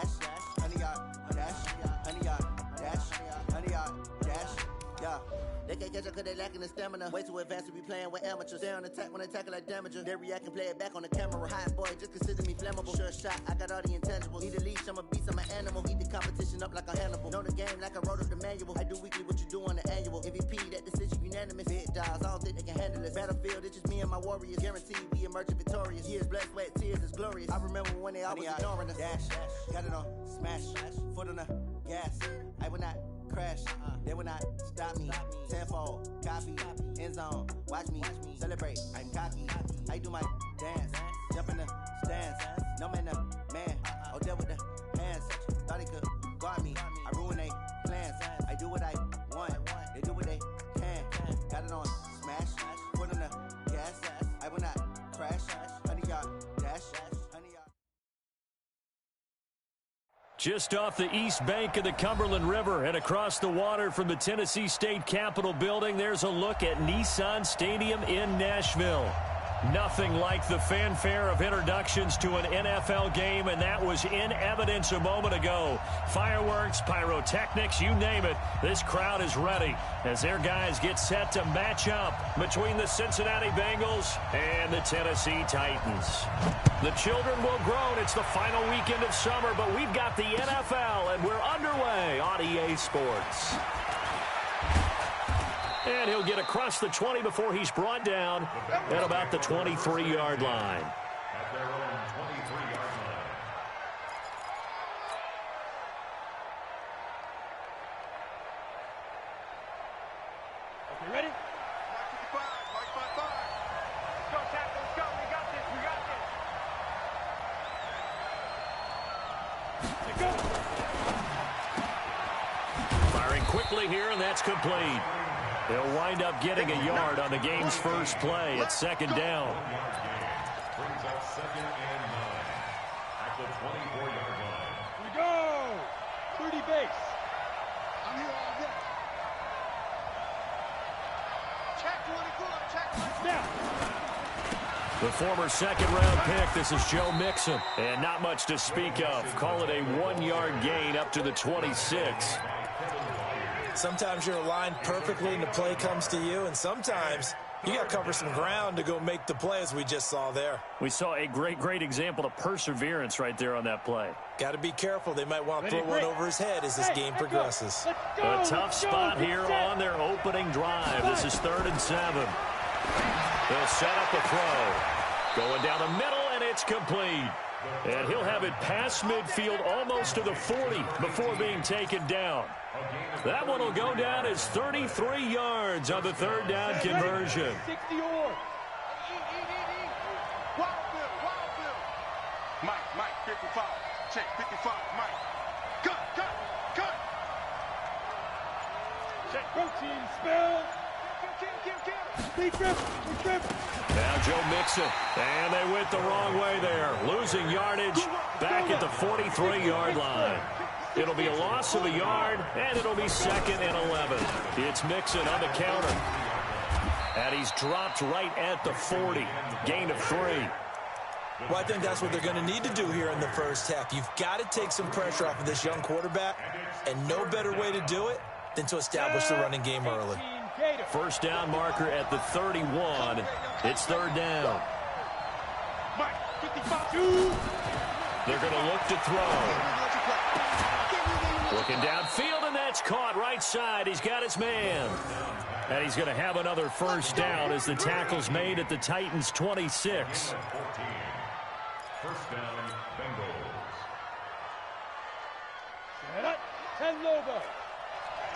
100 yard dash, 100 yard dash, 100 yard dash. Yeah. They can't catch up cause they lacking the stamina. Way too advanced to be playing with amateurs. They on attack when they tackle like damager. They react and play it back on the camera. Hot boy, just consider me flammable. Sure shot, I got all the intangibles. Need a leash, I'm a beast, I'm an animal. Eat the competition up like a Hannibal. Know the game like I wrote up the manual. I do weekly what you do on the annual. MVP, that decision unanimous. Big dogs, I don't think they can handle this. Battlefield, it's just me and my warriors. Guaranteed we emerge victorious. Years, blood, sweat, tears, it's glorious. I remember when they always ignoring us. Dash, got it on, smash, foot on the gas. I will not crash, they will not stop me. Tenfold, copy, end zone, watch me celebrate. I'm cocky, I do my dance, jump in the stands. No man, man, oh there with the hands. Thought he could guard me, I ruin they plans. I do what I want, they do what they can. Got it on smash, put on the gas. I will not crash, 100 yard dash, 100 yard. Just off the east bank of the Cumberland River and across the water from the Tennessee State Capitol building, there's a look at Nissan Stadium in Nashville. Nothing like the fanfare of introductions to an NFL game, and that was in evidence a moment ago. Fireworks, pyrotechnics, you name it. This crowd is ready as their guys get set to match up between the Cincinnati Bengals and the Tennessee Titans. The children will groan. It's the final weekend of summer, but we've got the NFL, and we're underway on EA Sports. And he'll get across the 20 before he's brought down at about the 23-yard line. At their own 23-yard line. Okay, ready? Mark 55, Mark 55. Let's go, Captain, let's go. We got this, we got this. Let's go. Firing quickly here, and that's complete. They'll wind up getting a yard on the game's first play. It's second down. Brings up 2nd and 9 at the 24-yard line. Here we go. 30 base. I'm here all day. Check 24, check 24. Now. The former second-round pick, this is Joe Mixon. And not much to speak of. Call it a 1-yard gain up to the 26. Sometimes you're aligned perfectly and the play comes to you, and sometimes you got to cover some ground to go make the play, as we just saw there. We saw a great example of perseverance right there on that play. Got to be careful. They might want to throw one over his head as this game progresses. A tough spot here on their opening drive. This is 3rd and 7. They'll set up a throw. Going down the middle, and it's complete. And he'll have it past midfield almost to the 40 before being taken down. That one will go down as 33 yards on the 3rd down conversion. 60 or. Mike, 55. Check 55, Mike. Cut. Check protein spill. Big trip. Now Joe Mixon, and they went the wrong way there. Losing yardage back at the 43-yard line. It'll be a loss of a yard, and it'll be 2nd and 11. It's Mixon on the counter. And he's dropped right at the 40. Gain of 3. Well, I think that's what they're going to need to do here in the first half. You've got to take some pressure off of this young quarterback, and no better way to do it than to establish the running game early. First down marker at the 31. It's 3rd down. Mike, 55. They're going to look to throw. Looking downfield, and that's caught right side. He's got his man. And he's going to have another first down as the tackle's made at the Titans' 26. First down, Bengals. Set up. 10 Lobo.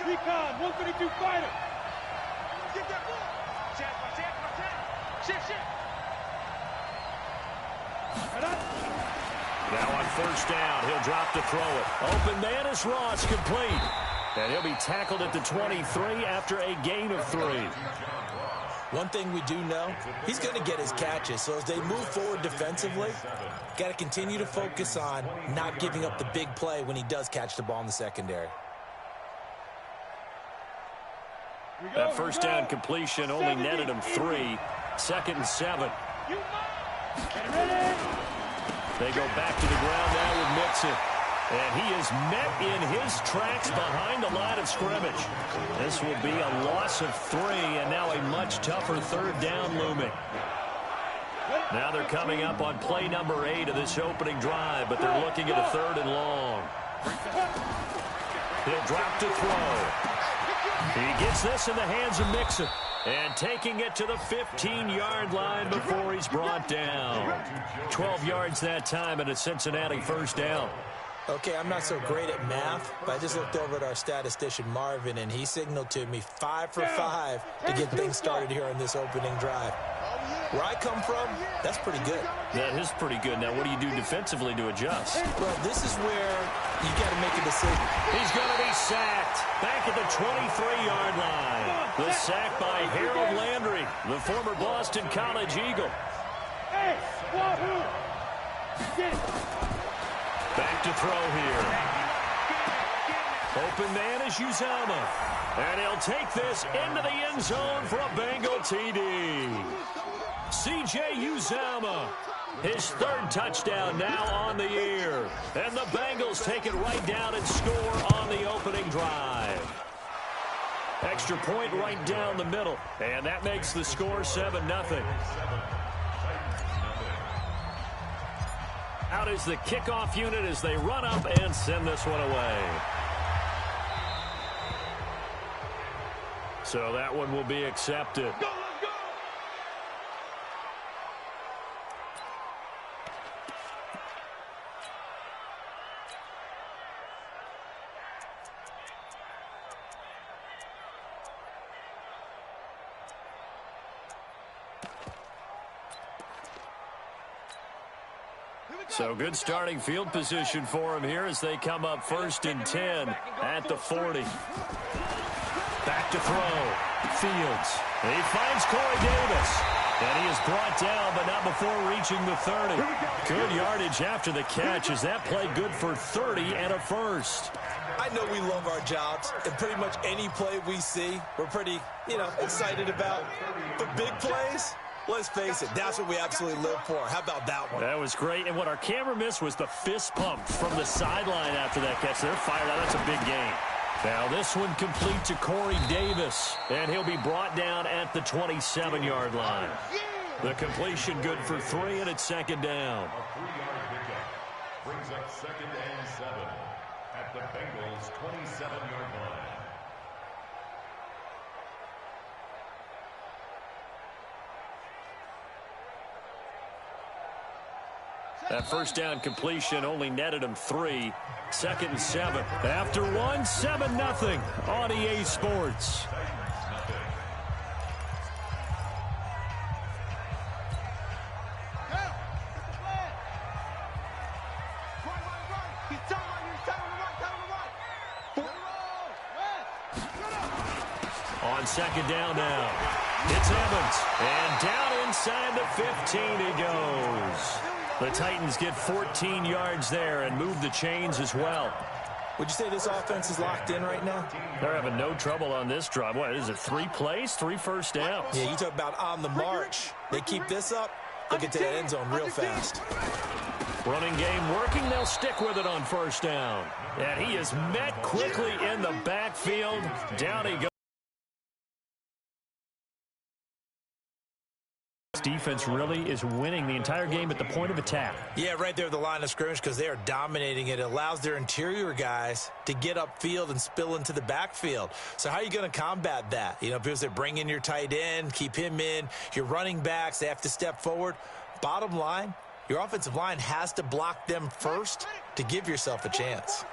Recon, 132 fighter. Get that ball. Shift. Set up. Now on first down, he'll drop to throw it. Open man is Ross, complete. And he'll be tackled at the 23 after a gain of 3. One thing we do know, he's going to get his catches. So as they move forward defensively, got to continue to focus on not giving up the big play when he does catch the ball in the secondary. That first down completion only netted him 3. 2nd and 7. Get ready. They go back to the ground now with Mixon. And he is met in his tracks behind the line of scrimmage. This will be a loss of 3, and now a much tougher third down looming. Now they're coming up on play number 8 of this opening drive, but they're looking at a 3rd and long. He'll drop to throw. He gets this in the hands of Mixon. And taking it to the 15-yard line before he's brought down. 12 yards that time and a Cincinnati first down. Okay, I'm not so great at math, but I just looked over at our statistician, Marvin, and he signaled to me 5 for 5 to get things started here on this opening drive. Where I come from, that's pretty good. That is pretty good. Now, what do you do defensively to adjust? Well, this is where you got to make a decision. He's going to be sacked back at the 23-yard line. The sack by Harold Landry, the former Boston College Eagle. Hey, Wahoo! Back to throw here. Open man is Uzomah. And he'll take this into the end zone for a Bengal TD. C.J. Uzomah, his 3rd touchdown now on the year. And the Bengals take it right down and score on the opening drive. Extra point right down the middle. And that makes the score 7-0. Out is the kickoff unit as they run up and send this one away. So that one will be accepted. So good starting field position for him here as they come up 1st and 10 at the 40. Back to throw. Fields. And he finds Corey Davis. And he is brought down, but not before reaching the 30. Good yardage after the catch as that play good for 30 and a first. I know we love our jobs, and pretty much any play we see, we're pretty, excited about. But big plays, let's face it, that's what we absolutely live for. How about that one? That was great. And what our camera missed was the fist pump from the sideline after that catch. They're fired out. That's a big gain. Now this one complete to Corey Davis, and he'll be brought down at the 27-yard line. The completion good for 3, and it's 2nd down. A 3-yard pickup brings up 2nd and 7 at the Bengals' 27-yard line. That first down completion only netted him 3. 2nd and 7. After 1, 7-0 on EA Sports. On 2nd down now. It's Evans. And down inside the 15 he goes. The Titans get 14 yards there and move the chains as well. Would you say this offense is locked in right now? They're having no trouble on this drive. What is it, 3 plays, 3 first downs? Yeah, you talk about on the march. They keep this up, they'll get to that end zone real fast. Running game working, they'll stick with it on first down. And he is met quickly in the backfield. Down he goes. Defense really is winning the entire game at the point of attack. Yeah, right there at the line of scrimmage because they are dominating it. It allows their interior guys to get upfield and spill into the backfield. So how are you going to combat that? Because they bring in your tight end, keep him in. Your running backs, they have to step forward. Bottom line, your offensive line has to block them first to give yourself a chance.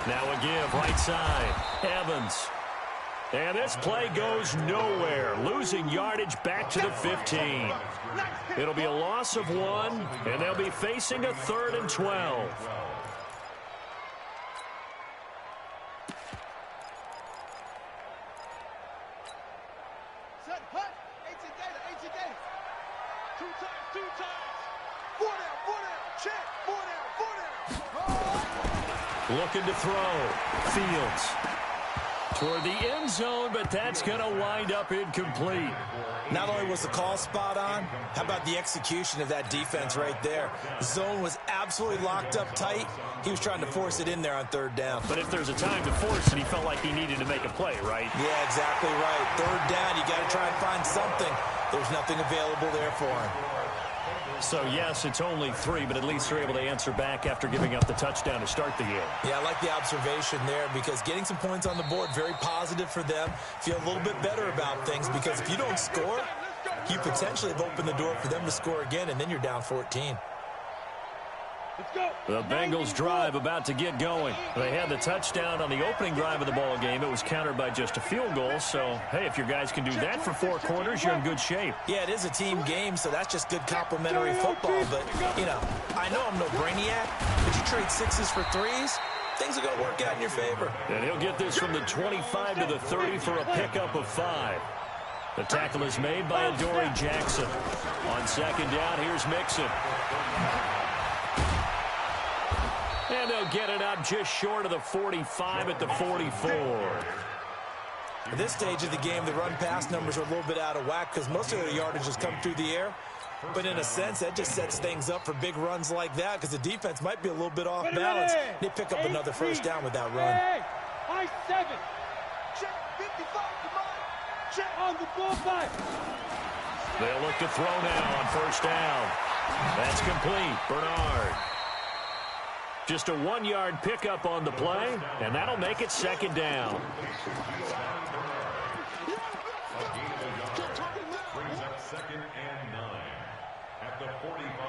Now a give, right side. Evans. And this play goes nowhere. Losing yardage back to the 15. It'll be a loss of 1, and they'll be facing a 3rd and 12. Looking to throw. Fields toward the end zone, but that's going to wind up incomplete. Not only was the call spot on, how about the execution of that defense right there? The zone was absolutely locked up tight. He was trying to force it in there on third down. But if there's a time to force it, he felt like he needed to make a play, right? Yeah, exactly right. Third down, you got to try and find something. There's nothing available there for him. So, yes, it's only 3, but at least they're able to answer back after giving up the touchdown to start the game. Yeah, I like the observation there because getting some points on the board, very positive for them. Feel a little bit better about things because if you don't score, you potentially have opened the door for them to score again, and then you're down 14. The Bengals drive about to get going. They had the touchdown on the opening drive of the ball game. It was countered by just a field goal. So, hey, if your guys can do that for 4 quarters, you're in good shape. Yeah, it is a team game, so that's just good complimentary football. But, you know, I know I'm no brainiac, but you trade 6s for 3s, things are going to work out in your favor. And he'll get this from the 25 to the 30 for a pickup of 5. The tackle is made by Adoree Jackson. On second down, here's Mixon. And they'll get it up just short of the 45 at the 44. At this stage of the game, the run-pass numbers are a little bit out of whack because most of the yardage has come through the air. But in a sense, that just sets things up for big runs like that because the defense might be a little bit off balance. They pick up another first down with that run. High 7. Check 55, come on. Check on the bullseye. They'll look to throw now on first down. That's complete. Bernard. Just a 1-yard pickup on the play, and that'll make it second down.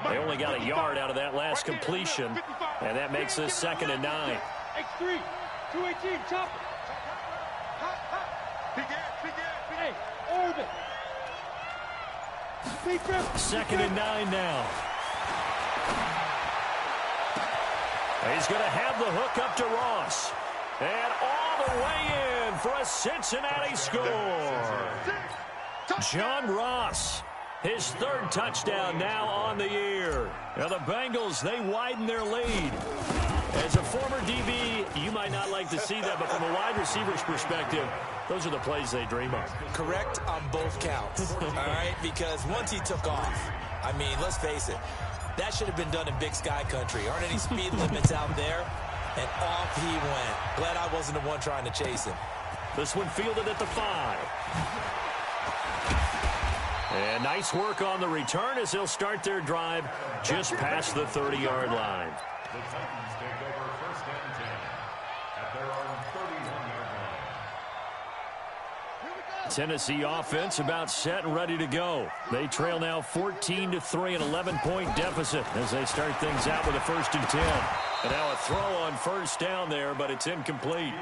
They only got a yard out of that last completion, and that makes this 2nd and 9. X3, 218, chopper. Hey, orbit. 2nd and 9 now. He's going to have the hook up to Ross. And all the way in for a Cincinnati score. John Ross, his 3rd touchdown now on the year. Now the Bengals, they widen their lead. As a former DB, you might not like to see that, but from a wide receiver's perspective, those are the plays they dream of. Correct on both counts, all right? Because once he took off, I mean, let's face it, that should have been done in Big Sky Country. Aren't any speed limits out there? And off he went. Glad I wasn't the one trying to chase him. This one fielded at the 5. And nice work on the return as they'll start their drive just past the 30-yard line. The Titans take over 1st and 10 at their own 31-yard line. Tennessee offense about set and ready to go. They trail now 14-3, an 11-point deficit as they start things out with a 1st and 10. And now a throw on first down there, but it's incomplete.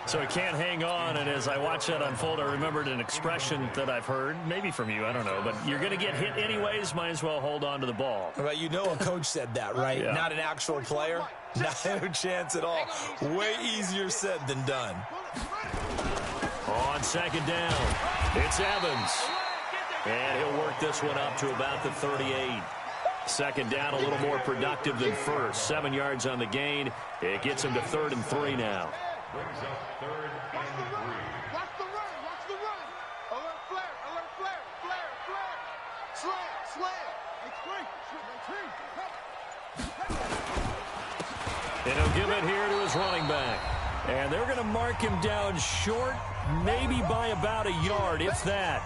So it can't hang on, and as I watch that unfold, I remembered an expression that I've heard, maybe from you, I don't know, but you're going to get hit anyways, might as well hold on to the ball. Right, you know a coach said that, right? Yeah. Not an actual player. No chance at all. Way easier said than done. On second down, it's Evans. And he'll work this one up to about the 38. Second down, a little more productive than first. 7 yards on the gain. It gets him to 3rd and 3 now. Brings up 3rd and 3. Watch the run, watch the run. Alert flare, flare. Slam. And he'll give it here to his running back. And they're going to mark him down short, maybe by about a yard, if that.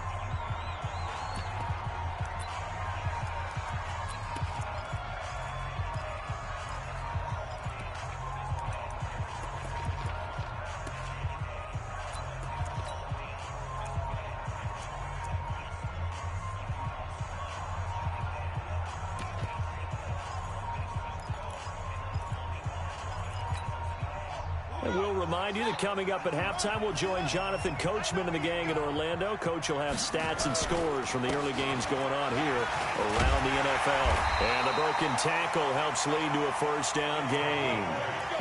And we'll remind you that coming up at halftime, we'll join Jonathan Coachman and the gang in Orlando. Coach will have stats and scores from the early games going on here around the NFL. And the broken tackle helps lead to a first down gain.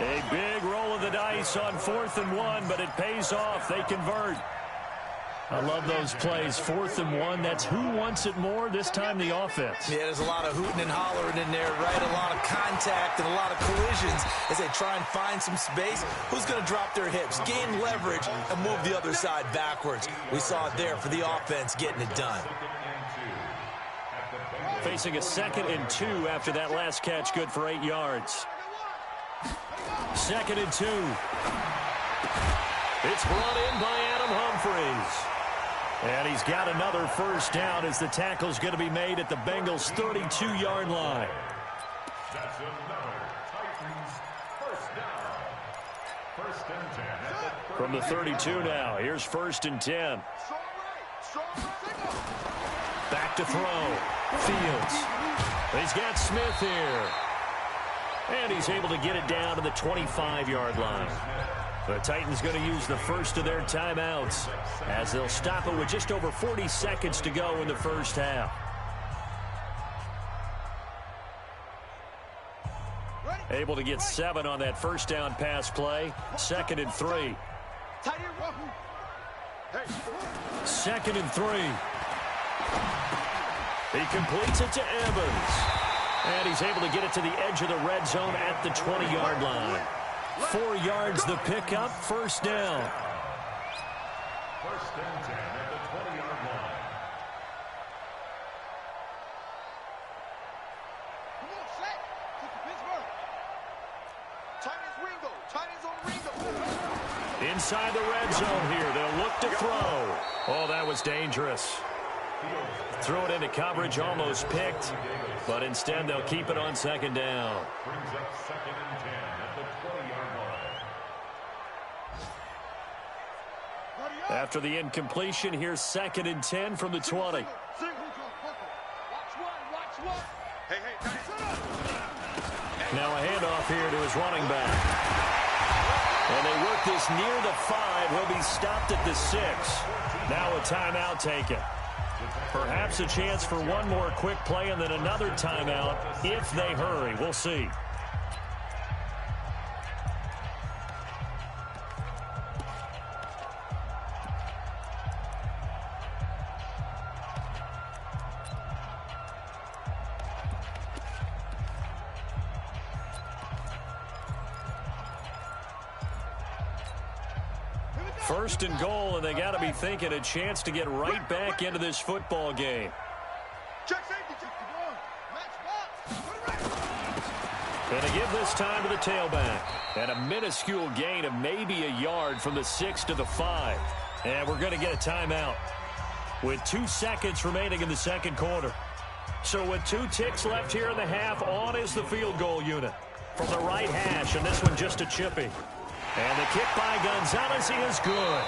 A big roll of the dice on 4th and 1, but it pays off. They convert. I love those plays. 4th and 1. That's who wants it more, this time the offense. Yeah, there's a lot of hooting and hollering in there, right? A lot of contact and a lot of collisions as they try and find some space. Who's going to drop their hips, gain leverage, and move the other side backwards? We saw it there for the offense getting it done. Facing a 2nd and 2 after that last catch, good for 8 yards. 2nd and 2. It's brought in by Adam Humphries. And he's got another first down as the tackle's going to be made at the Bengals' 32-yard line. That's another Titans first down. First and 10 at the From the 32 now, here's 1st and 10. Back to throw. Fields. He's got Smith here. And he's able to get it down to the 25-yard line. The Titans going to use the first of their timeouts as they'll stop it with just over 40 seconds to go in the first half. Able to get 7 on that first down pass play. 2nd and 3. 2nd and 3. He completes it to Evans. And he's able to get it to the edge of the red zone at the 20-yard line. 4 yards the pickup, first down. First and 10 at the 20-yard line. Come on, set. Kick to Pittsburgh. Titans Ringo. Titans on Ringo. Inside the red zone here. They'll look to throw. Oh, that was dangerous. Throw it into coverage, almost picked. But instead, they'll keep it on 2nd down. Brings up 2nd and 10 at the 20-yard line. After the incompletion, here's 2nd and 10 from the 20. Watch one. Hey. Now a handoff here to his running back. And they work this near the 5. He'll be stopped at the 6. Now a timeout taken. Perhaps a chance for one more quick play and then another timeout if they hurry. We'll see. First and goal, and they got to be thinking a chance to get right back into this football game. And to give this time to the tailback. And a minuscule gain of maybe a yard from the 6 to the 5. And we're going to get a timeout with 2 seconds remaining in the second quarter. So with 2 ticks left here in the half, on is the field goal unit from the right hash, and this one just a chippy. And the kick by Gonzalez is good.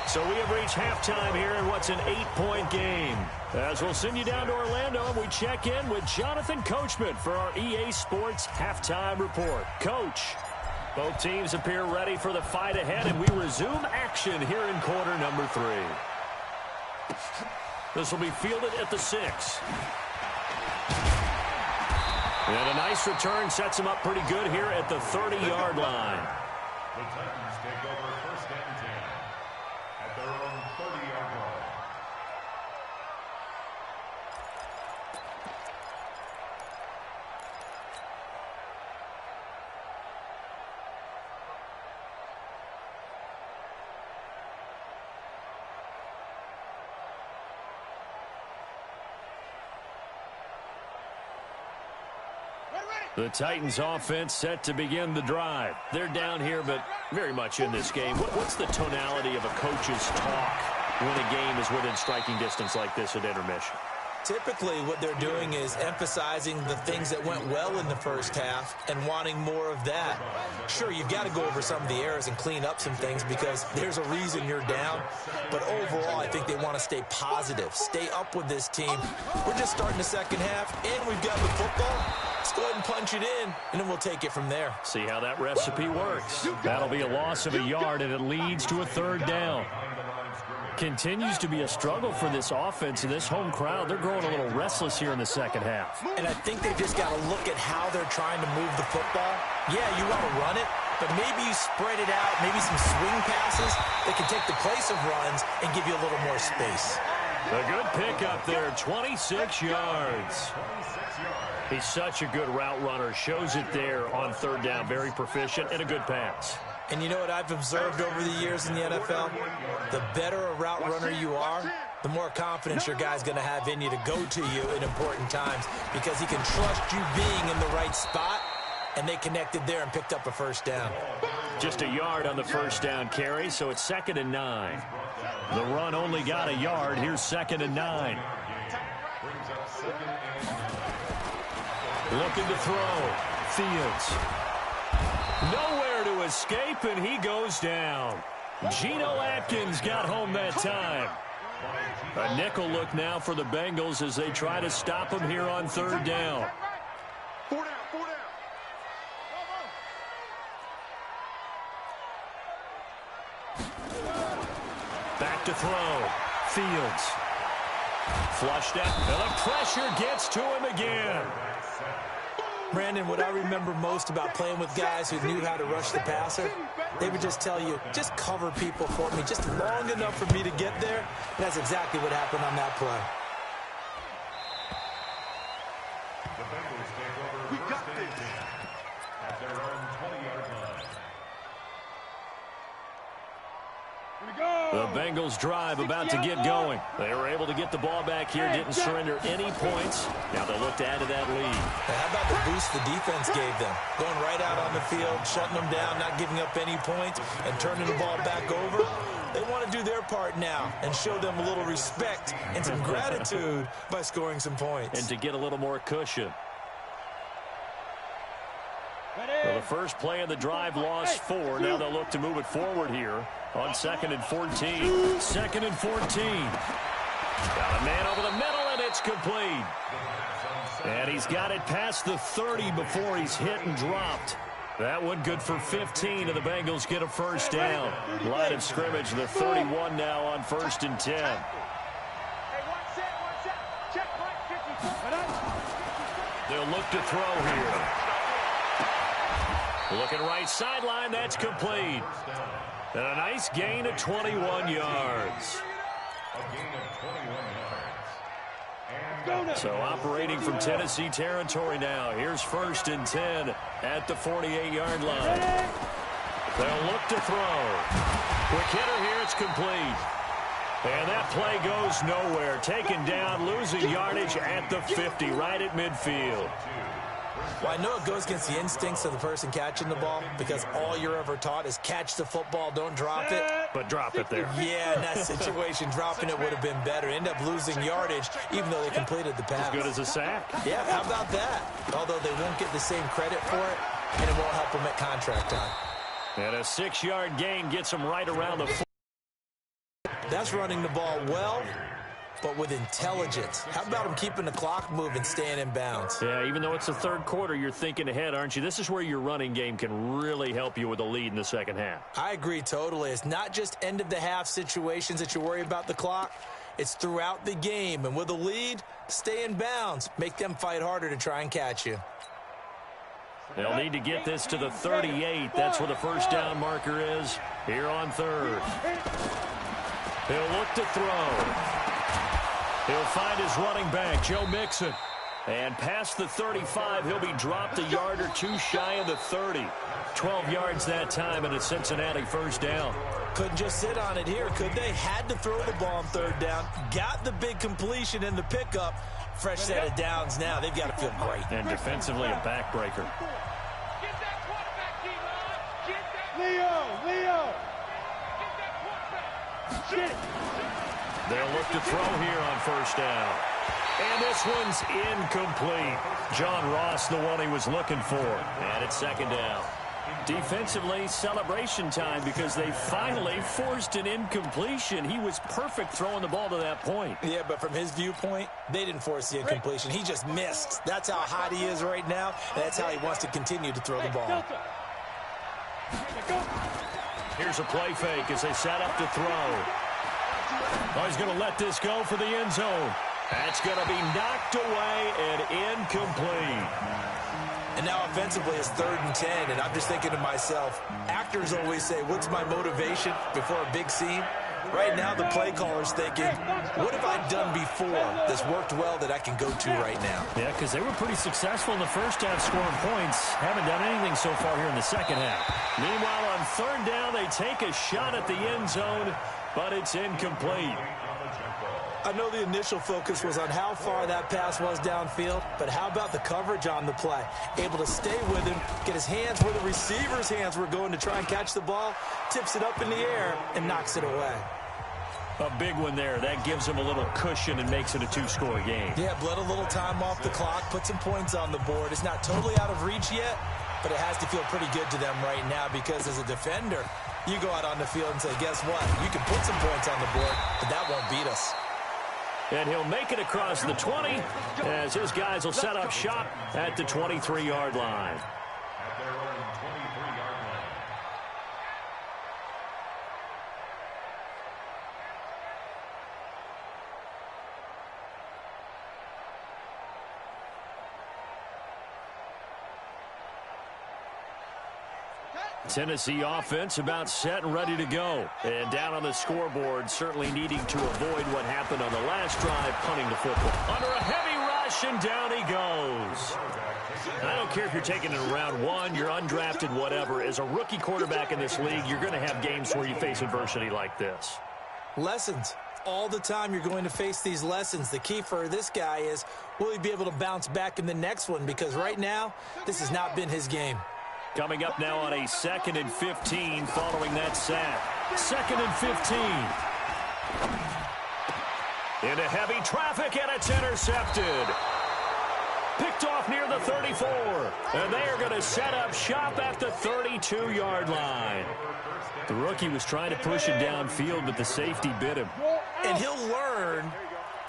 So we have reached halftime here in what's an 8-point game. As we'll send you down to Orlando, and we check in with Jonathan Coachman for our EA Sports Halftime Report. Coach, both teams appear ready for the fight ahead, and we resume action here in quarter number 3. This will be fielded at the 6. And a nice return sets him up pretty good here at the 30-yard line. The Titans take over first and 10 at their own 30-yard line. The Titans offense set to begin the drive. They're down here, but very much in this game. What's the tonality of a coach's talk when a game is within striking distance like this at intermission? Typically, what they're doing is emphasizing the things that went well in the first half and wanting more of that. Sure, you've got to go over some of the errors and clean up some things because there's a reason you're down. But overall, I think they want to stay positive, stay up with this team. We're just starting the second half, and we've got the football. Let's go ahead and punch it in, and then we'll take it from there. See how that recipe works. That'll be a loss of a yard, and it leads to a 3rd down. Continues to be a struggle for this offense and this home crowd. They're growing a little restless here in the second half. And I think they've just got to look at how they're trying to move the football. Yeah, you want to run it, but maybe you spread it out, maybe some swing passes that can take the place of runs and give you a little more space. A good pickup there, 26 yards. He's such a good route runner. Shows it there on 3rd down. Very proficient and a good pass. And you know what I've observed over the years in the NFL? The better a route runner you are, the more confidence your guy's going to have in you to go to you in important times because he can trust you being in the right spot, and they connected there and picked up a first down. Just a yard on the first down carry, so it's 2nd and 9. The run only got a yard. Here's 2nd and 9. Looking to throw. Fields. Nowhere to escape, and he goes down. Geno Atkins got home that time. A nickel look now for the Bengals as they try to stop him here on 3rd down. 4 down, 4 down. Back to throw. Fields. Flushed out. And the pressure gets to him again. Brandon, what I remember most about playing with guys who knew how to rush the passer, they would just tell you, just cover people for me, just long enough for me to get there. And that's exactly what happened on that play. The Bengals take over first and 10 at their own 20-yard line. The Bengals drive about to get going. They were able to get the ball back here, didn't surrender any points. Now they'll look to add to that lead. How about the boost the defense gave them? Going right out on the field, shutting them down, not giving up any points, and turning the ball back over. They want to do their part now and show them a little respect and some gratitude by scoring some points. And to get a little more cushion. Well, the first play of the drive lost 4. Now they'll look to move it forward here on 2nd and 14. 2nd and 14. Got a man over the middle, and it's complete. And he's got it past the 30 before he's hit and dropped. That one good for 15, and the Bengals get a first down. Line of scrimmage, the 31 now on 1st and 10. They'll look to throw here. Looking right sideline, that's complete. And a nice gain of 21 yards. So operating from Tennessee territory now. Here's 1st and 10 at the 48-yard line. They'll look to throw. Quick hitter here, it's complete. And that play goes nowhere. Taken down, losing yardage at the 50, right at midfield. Well, I know it goes against the instincts of the person catching the ball because all you're ever taught is catch the football, don't drop it. But drop it there. Yeah, in that situation, dropping it would have been better. End up losing yardage even though they completed the pass. As good as a sack. Yeah, how about that? Although they won't get the same credit for it, and it won't help them at contract time. And a 6-yard gain gets them right around the 4. That's running the ball well, but with intelligence. How about him keeping the clock moving, staying in bounds? Yeah, even though it's the 3rd quarter, you're thinking ahead, aren't you? This is where your running game can really help you with a lead in the 2nd half. I agree totally. It's not just end-of-the-half situations that you worry about the clock. It's throughout the game. And with a lead, stay in bounds. Make them fight harder to try and catch you. They'll need to get this to the 38. That's where the first down marker is here on 3rd. He'll look to throw. He'll find his running back, Joe Mixon. And past the 35, he'll be dropped a yard or 2 shy of the 30. 12 yards that time, and a Cincinnati first down. Couldn't just sit on it here, could they? Had to throw the ball on 3rd down. Got the big completion in the pickup. Fresh set of downs now. They've got to feel great. And defensively, a backbreaker. Get that quarterback, D-line. Get that. Leo. Get that quarterback. Shit. They'll look to throw here on first down. And this one's incomplete. John Ross, the one he was looking for. And it's 2nd down. Defensively, celebration time because they finally forced an incompletion. He was perfect throwing the ball to that point. Yeah, but from his viewpoint, they didn't force the incompletion. He just missed. That's how hot he is right now, and that's how he wants to continue to throw the ball. Here's a play fake as they set up to throw. Oh, he's going to let this go for the end zone. That's going to be knocked away and incomplete. And now offensively it's 3rd and 10, and I'm just thinking to myself, actors always say, what's my motivation before a big scene? Right now, the play caller's thinking, what have I done before that's worked well that I can go to right now? Yeah, because they were pretty successful in the first half scoring points. Haven't done anything so far here in the second half. Meanwhile, on third down, they take a shot at the end zone, but it's incomplete. I know the initial focus was on how far that pass was downfield, but how about the coverage on the play? Able to stay with him, get his hands where the receiver's hands were going to try and catch the ball, tips it up in the air, and knocks it away. A big one there. That gives him a little cushion and makes it a two-score game. Yeah, bled a little time off the clock, put some points on the board. It's not totally out of reach yet, but it has to feel pretty good to them right now because as a defender, you go out on the field and say, guess what? You can put some points on the board, but that won't beat us. And he'll make it across the 20 as his guys will set up shop at the 23-yard line. At their own 23-yard line. Tennessee offense about set and ready to go. And down on the scoreboard, certainly needing to avoid what happened on the last drive, punting the football. Under a heavy rush, and down he goes. I don't care if you're taking it in round one, you're undrafted, whatever. As a rookie quarterback in this league, you're going to have games where you face adversity like this. Lessons. All the time you're going to face these lessons. The key for this guy is, will he be able to bounce back in the next one? Because right now, this has not been his game. Coming up now on a 2nd and 15 following that sack. 2nd and 15. Into heavy traffic, and it's intercepted. Picked off near the 34. And they are going to set up shop at the 32-yard line. The rookie was trying to push it downfield, but the safety bit him. And he'll learn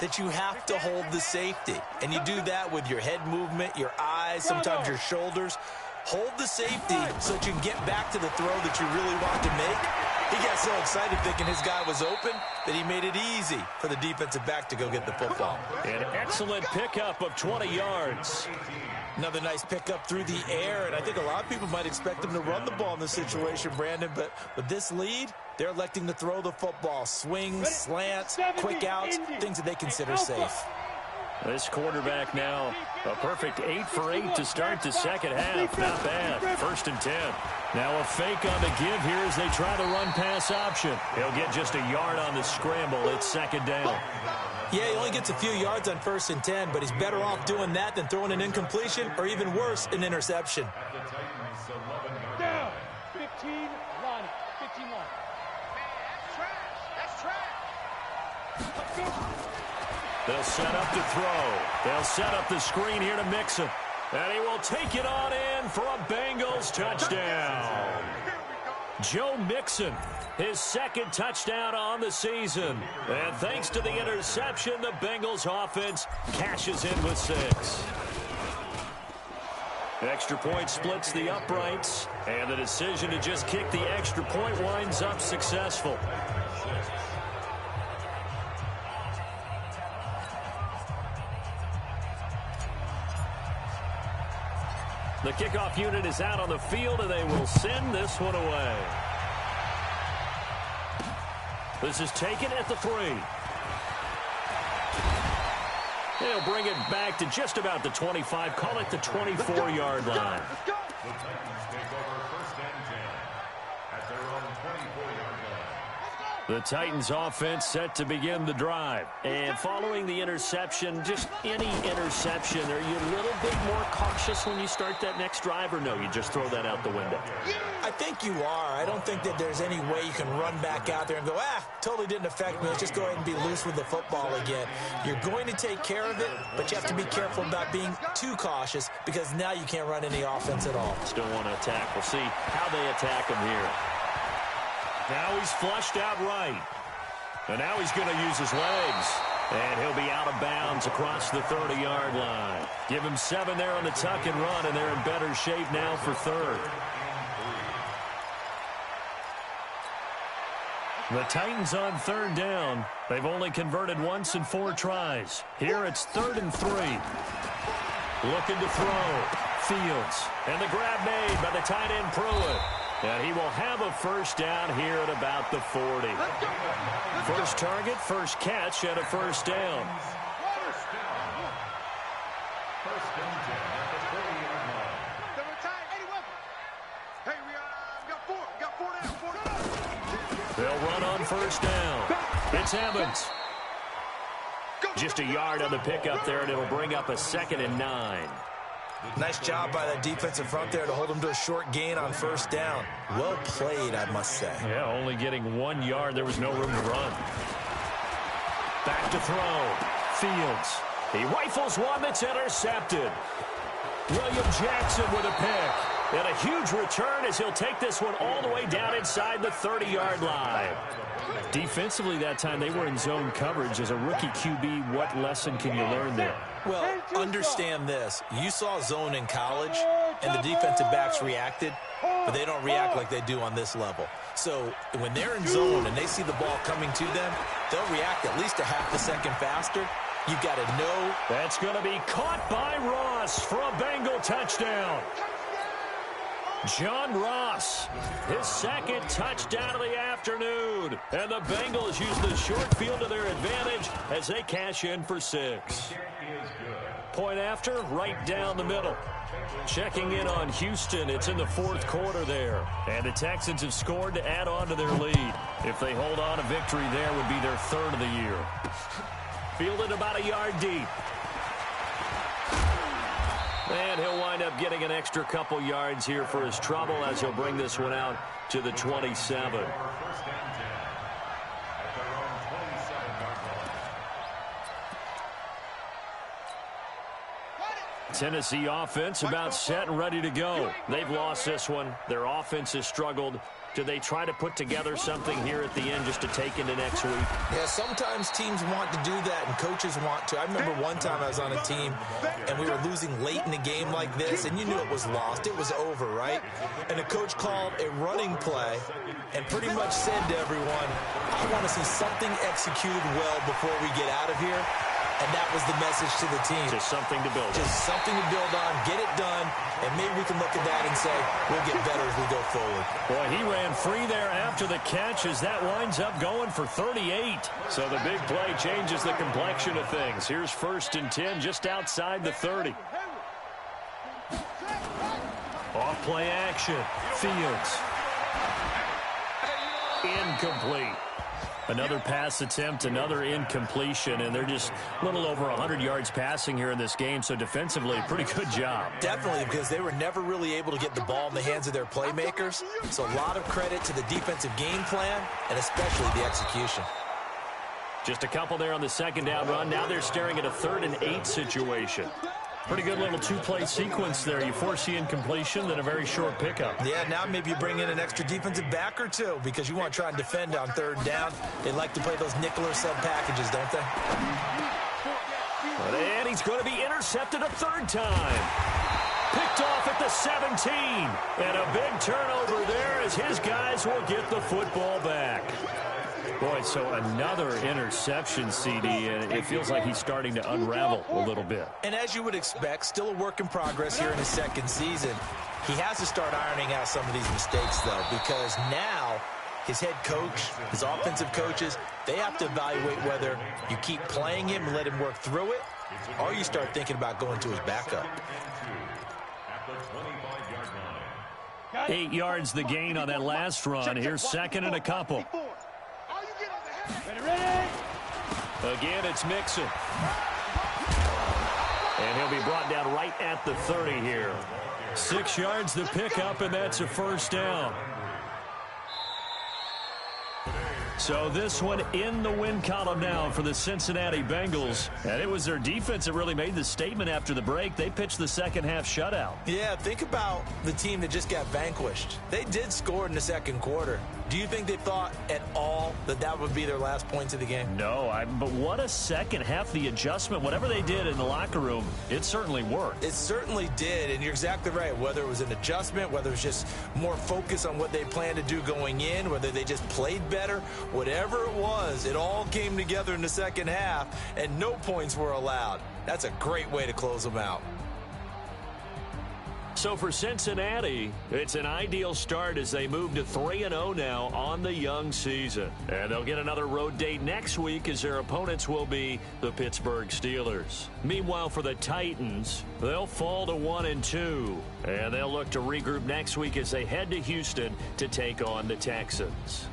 that you have to hold the safety. And you do that with your head movement, your eyes, sometimes your shoulders. Hold the safety so that you can get back to the throw that you really want to make. He got so excited thinking his guy was open that he made it easy for the defensive back to go get the football. An excellent pickup of 20 yards. Another nice pickup through the air, and I think a lot of people might expect him to run the ball in this situation, Brandon, but with this lead, they're electing to throw the football. Swings, slants, quick outs, things that they consider safe. This quarterback now, a perfect 8 for 8 to start the second half. Not bad. 1st and 10. Now a fake on the give here as they try the run-pass option. He'll get just a yard on the scramble. It's 2nd down. Yeah, he only gets a few yards on 1st and 10, but he's better off doing that than throwing an incompletion or even worse, an interception. Down. 15 line. 15 line. That's trash. They'll set up the throw. They'll set up the screen here to Mixon. And he will take it on in for a Bengals touchdown. Joe Mixon, his 2nd touchdown on the season. And thanks to the interception, the Bengals offense cashes in with 6. Extra point splits the uprights. And the decision to just kick the extra point winds up successful. The kickoff unit is out on the field, and they will send this one away. This is taken at the 3. They'll bring it back to just about the 25. Call it the 24-yard line. The Titans take over 1st and 10 at their own 24-yard line. The Titans offense set to begin the drive. And following the interception, just any interception, are you a little bit more cautious when you start that next drive, or no, you just throw that out the window? I think you are. I don't think that there's any way you can run back out there and go, totally didn't affect me. Let's just go ahead and be loose with the football again. You're going to take care of it, but you have to be careful about being too cautious because now you can't run any offense at all. Still want to attack. We'll see how they attack him here. Now he's flushed out right. And now he's going to use his legs. And he'll be out of bounds across the 30-yard line. Give him 7 there on the tuck and run, and they're in better shape now for 3rd. The Titans on 3rd down. They've only converted once in 4 tries. Here it's 3rd and 3. Looking to throw. Fields. And the grab made by the tight end Pruitt. And he will have a first down here at about the 40. First target, first catch, and a first down. First and 10 at the 40-yard line. Hey, we got four down. They'll run on first down. It's Evans. Just a yard on the pickup there, and it'll bring up a 2nd and 9. Nice job by that defensive front there to hold him to a short gain on first down. Well played, I must say. Yeah, only getting 1 yard. There was no room to run. Back to throw. Fields. He rifles one that's intercepted. William Jackson with a pick. And a huge return as he'll take this one all the way down inside the 30-yard line. Defensively that time, they were in zone coverage. As a rookie QB, what lesson can you learn there? Well, understand this. You saw zone in college, and the defensive backs reacted, but they don't react like they do on this level. So when they're in zone and they see the ball coming to them, they'll react at least a half a second faster. You've got to know. That's going to be caught by Ross for a Bengal touchdown. John Ross, his second touchdown of the afternoon. And the Bengals use the short field to their advantage as they cash in for 6. Point after, right down the middle. Checking in on Houston, it's in the 4th quarter there. And the Texans have scored to add on to their lead. If they hold on, a victory there would be their 3rd of the year. Fielded about a yard deep. And he'll wind up getting an extra couple yards here for his trouble as he'll bring this one out to the 27. Tennessee offense about set and ready to go. They've lost this one. Their offense has struggled. Do they try to put together something here at the end just to take into next week? Yeah, sometimes teams want to do that and coaches want to. I remember one time I was on a team and we were losing late in a game like this and you knew it was lost. It was over, right? And the coach called a running play and pretty much said to everyone, I want to see something executed well before we get out of here. And that was the message to the team. Just something to build on. Just something to build on, get it done, and maybe we can look at that and say, we'll get better as we go forward. Boy, he ran free there after the catch as that winds up going for 38. So the big play changes the complexion of things. Here's 1st and 10 just outside the 30. Off play action. Fields. Incomplete. Another pass attempt, another incompletion, and they're just a little over 100 yards passing here in this game, so defensively, pretty good job. Definitely, because they were never really able to get the ball in the hands of their playmakers, so a lot of credit to the defensive game plan, and especially the execution. Just a couple there on the 2nd down run. Now they're staring at a 3rd and 8 situation. Pretty good little 2-play sequence there. You force the incompletion, then a very short pickup. Yeah, now maybe you bring in an extra defensive back or two because you want to try and defend on 3rd down. They like to play those nickel or sub packages, don't they? And he's going to be intercepted a 3rd time. Picked off at the 17. And a big turnover there as his guys will get the football back. Boy, so another interception, CD, and it feels like he's starting to unravel a little bit. And as you would expect, still a work in progress here in his 2nd season. He has to start ironing out some of these mistakes, though, because now his head coach, his offensive coaches, they have to evaluate whether you keep playing him and let him work through it, or you start thinking about going to his backup. 8 yards the gain on that last run. Here's 2nd and a couple. Again, it's Mixon. And he'll be brought down right at the 30 here. 6 yards the pickup, and that's a 1st down. So this one in the win column now for the Cincinnati Bengals. And it was their defense that really made the statement after the break. They pitched the 2nd half shutout. Yeah, think about the team that just got vanquished. They did score in the 2nd quarter. Do you think they thought at all that that would be their last points of the game? No, but what a 2nd half. The adjustment, whatever they did in the locker room, it certainly worked. It certainly did, and you're exactly right. Whether it was an adjustment, whether it was just more focus on what they planned to do going in, whether they just played better, whatever it was, it all came together in the 2nd half, and no points were allowed. That's a great way to close them out. So for Cincinnati, it's an ideal start as they move to 3-0 now on the young season. And they'll get another road date next week as their opponents will be the Pittsburgh Steelers. Meanwhile, for the Titans, they'll fall to 1-2. And they'll look to regroup next week as they head to Houston to take on the Texans.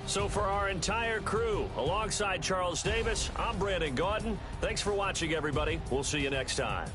So for our entire crew, alongside Charles Davis, I'm Brandon Gaudin. Thanks for watching, everybody. We'll see you next time.